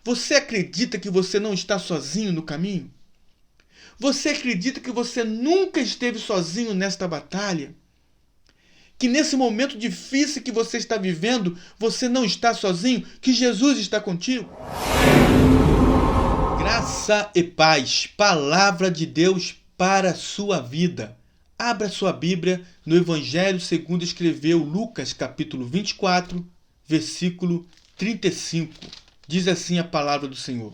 Você acredita que você não está sozinho no caminho? Você acredita que você nunca esteve sozinho nesta batalha? Que nesse momento difícil que você está vivendo, você não está sozinho? Que Jesus está contigo? Graça e paz, palavra de Deus para a sua vida. Abra sua Bíblia no Evangelho segundo escreveu Lucas, capítulo 24, versículo 35. Diz assim a palavra do Senhor.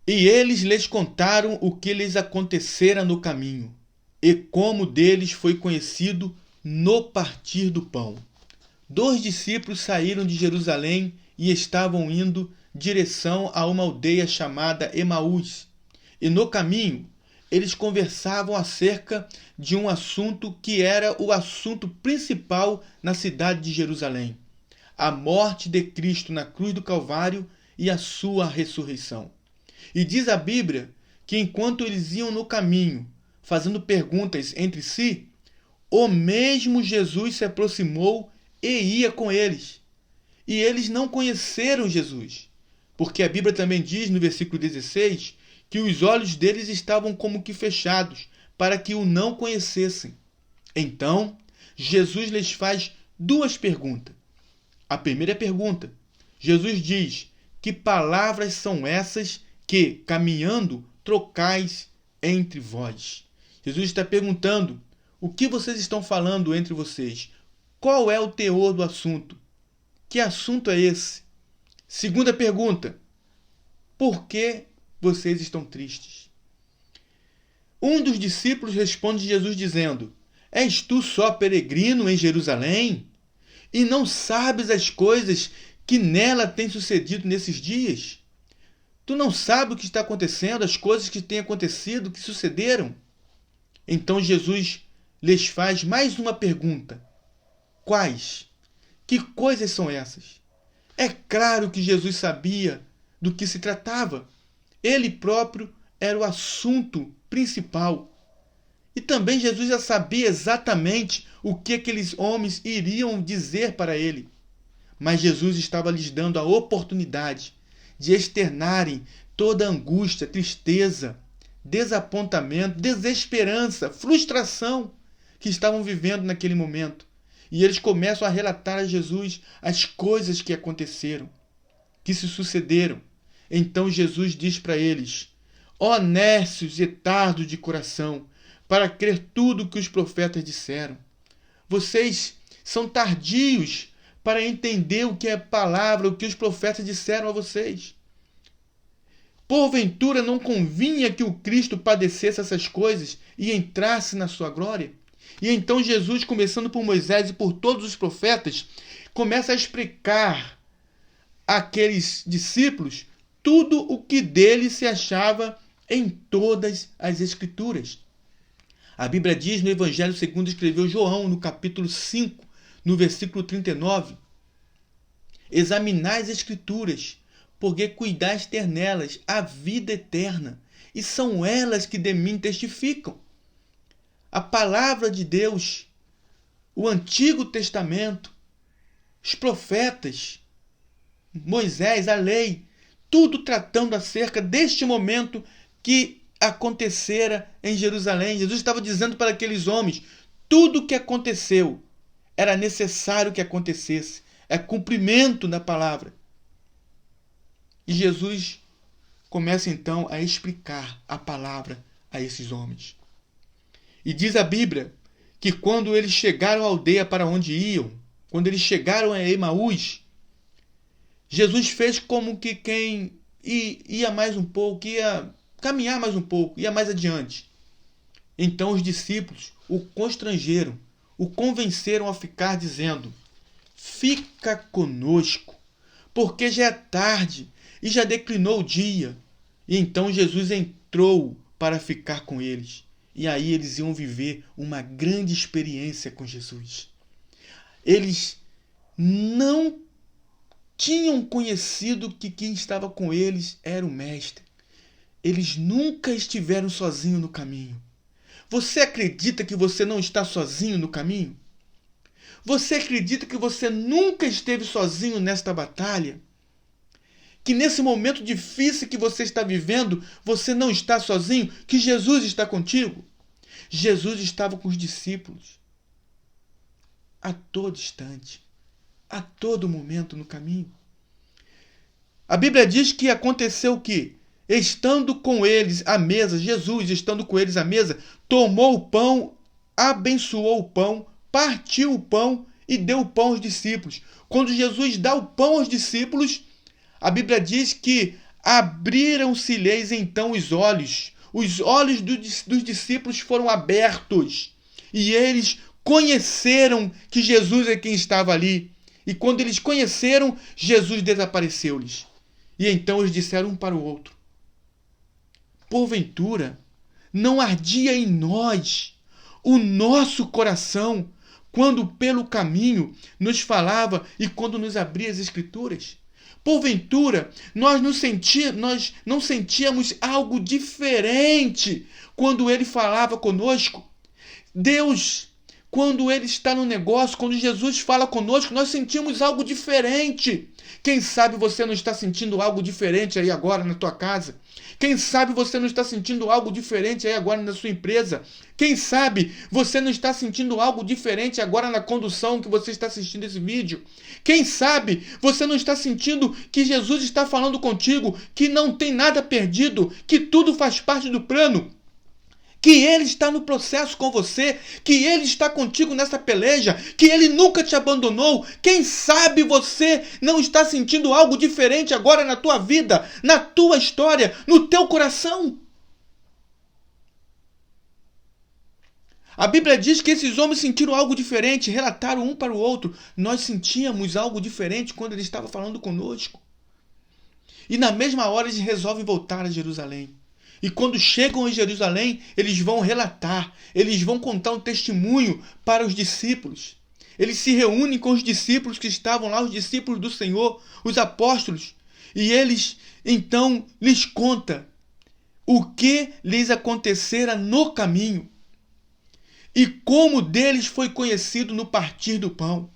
E eles lhes contaram o que lhes acontecera no caminho, e como deles foi conhecido no partir do pão. 2 discípulos saíram de Jerusalém e estavam indo direção a uma aldeia chamada Emaús. E no caminho, eles conversavam acerca de um assunto que era o assunto principal na cidade de Jerusalém: a morte de Cristo na cruz do Calvário e a sua ressurreição. E diz a Bíblia que enquanto eles iam no caminho, fazendo perguntas entre si, o mesmo Jesus se aproximou e ia com eles. E eles não conheceram Jesus, porque a Bíblia também diz no versículo 16 que os olhos deles estavam como que fechados, para que o não conhecessem. Então, Jesus lhes faz duas perguntas. A primeira pergunta, Jesus diz: que palavras são essas que, caminhando, trocais entre vós? Jesus está perguntando: o que vocês estão falando entre vocês? Qual é o teor do assunto? Que assunto é esse? Segunda pergunta: por que vocês estão tristes? Um dos discípulos responde Jesus dizendo: és tu só peregrino em Jerusalém? E não sabes as coisas que nela têm sucedido nesses dias? Tu não sabes o que está acontecendo, as coisas que têm acontecido, que sucederam? Então Jesus lhes faz mais uma pergunta. Quais? Que coisas são essas? É claro que Jesus sabia do que se tratava. Ele próprio era o assunto principal. E também Jesus já sabia exatamente o que aqueles homens iriam dizer para ele. Mas Jesus estava lhes dando a oportunidade de externarem toda a angústia, tristeza, desapontamento, desesperança, frustração que estavam vivendo naquele momento. E eles começam a relatar a Jesus as coisas que aconteceram, que se sucederam. Então Jesus diz para eles: ó nércios e tardos de coração, para crer tudo o que os profetas disseram. Vocês são tardios para entender o que é a palavra, o que os profetas disseram a vocês. Porventura não convinha que o Cristo padecesse essas coisas e entrasse na sua glória? E então Jesus, começando por Moisés e por todos os profetas, começa a explicar àqueles discípulos tudo o que dele se achava em todas as Escrituras. A Bíblia diz no Evangelho segundo escreveu João, no capítulo 5, no versículo 39, examinai as Escrituras, porque cuidais ter nelas a vida eterna, e são elas que de mim testificam. A palavra de Deus, o Antigo Testamento, os profetas, Moisés, a lei, tudo tratando acerca deste momento que acontecera em Jerusalém. Jesus estava dizendo para aqueles homens: tudo o que aconteceu era necessário que acontecesse. É cumprimento da palavra. E Jesus começa então a explicar a palavra a esses homens. E diz a Bíblia que quando eles chegaram à aldeia para onde iam, quando eles chegaram a Emaús, Jesus fez como que quem ia mais um pouco, ia caminhar mais um pouco, ia mais adiante. Então os discípulos o constrangeram, o convenceram a ficar, dizendo: fica conosco, porque já é tarde e já declinou o dia. E então Jesus entrou para ficar com eles. E aí eles iam viver uma grande experiência com Jesus. Eles não tinham conhecido que quem estava com eles era o Mestre. Eles nunca estiveram sozinhos no caminho. Você acredita que você não está sozinho no caminho? Você acredita que você nunca esteve sozinho nesta batalha? que nesse momento difícil que você está vivendo, você não está sozinho, que Jesus está contigo. Jesus estava com os discípulos a todo instante, a todo momento no caminho. A Bíblia diz que aconteceu o quê? Estando com eles à mesa, Jesus estando com eles à mesa, tomou o pão, abençoou o pão, partiu o pão e deu o pão aos discípulos. Quando Jesus dá o pão aos discípulos, a Bíblia diz que abriram-se-lhes então os olhos. Os olhos dos discípulos foram abertos e eles conheceram que Jesus é quem estava ali. E quando eles conheceram, Jesus desapareceu-lhes. E então eles disseram um para o outro: porventura, não ardia em nós o nosso coração quando pelo caminho nos falava e quando nos abria as Escrituras? Porventura, nós não sentíamos algo diferente quando ele falava conosco? Deus, quando ele está no negócio, quando Jesus fala conosco, nós sentimos algo diferente. Quem sabe você não está sentindo algo diferente aí agora na tua casa? Quem sabe você não está sentindo algo diferente aí agora na sua empresa? Quem sabe você não está sentindo algo diferente agora na condução que você está assistindo esse vídeo? Quem sabe você não está sentindo que Jesus está falando contigo, que não tem nada perdido, que tudo faz parte do plano? Que Ele está no processo com você, que Ele está contigo nessa peleja, que Ele nunca te abandonou. Quem sabe você não está sentindo algo diferente agora na tua vida, na tua história, no teu coração? A Bíblia diz que esses homens sentiram algo diferente, relataram um para o outro. Nós sentíamos algo diferente quando Ele estava falando conosco. E na mesma hora eles resolvem voltar a Jerusalém. E quando chegam em Jerusalém, eles vão relatar, eles vão contar um testemunho para os discípulos. Eles se reúnem com os discípulos que estavam lá, os discípulos do Senhor, os apóstolos. E eles, então, lhes contam o que lhes acontecera no caminho e como deles foi conhecido no partir do pão.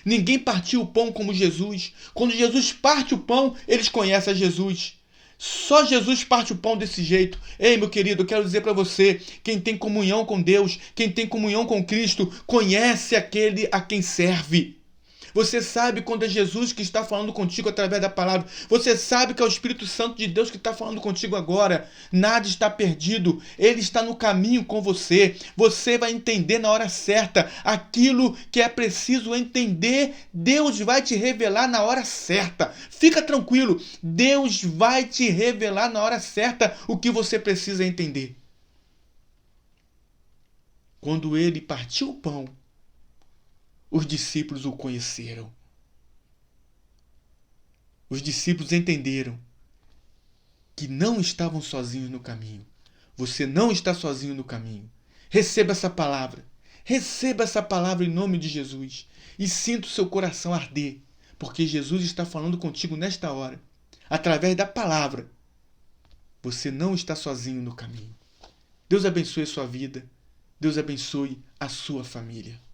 Ninguém partiu o pão como Jesus. Quando Jesus parte o pão, eles conhecem a Jesus. Só Jesus parte o pão desse jeito. Ei, meu querido, eu quero dizer para você, quem tem comunhão com Deus, quem tem comunhão com Cristo, conhece aquele a quem serve. Você sabe quando é Jesus que está falando contigo através da palavra. Você sabe que é o Espírito Santo de Deus que está falando contigo agora. Nada está perdido. Ele está no caminho com você. Você vai entender na hora certa aquilo que é preciso entender. Deus vai te revelar na hora certa. Fica tranquilo. Deus vai te revelar na hora certa o que você precisa entender. Quando ele partiu o pão, os discípulos o conheceram. Os discípulos entenderam que não estavam sozinhos no caminho. Você não está sozinho no caminho. Receba essa palavra. Receba essa palavra em nome de Jesus. E sinta o seu coração arder. Porque Jesus está falando contigo nesta hora. Através da palavra. Você não está sozinho no caminho. Deus abençoe a sua vida. Deus abençoe a sua família.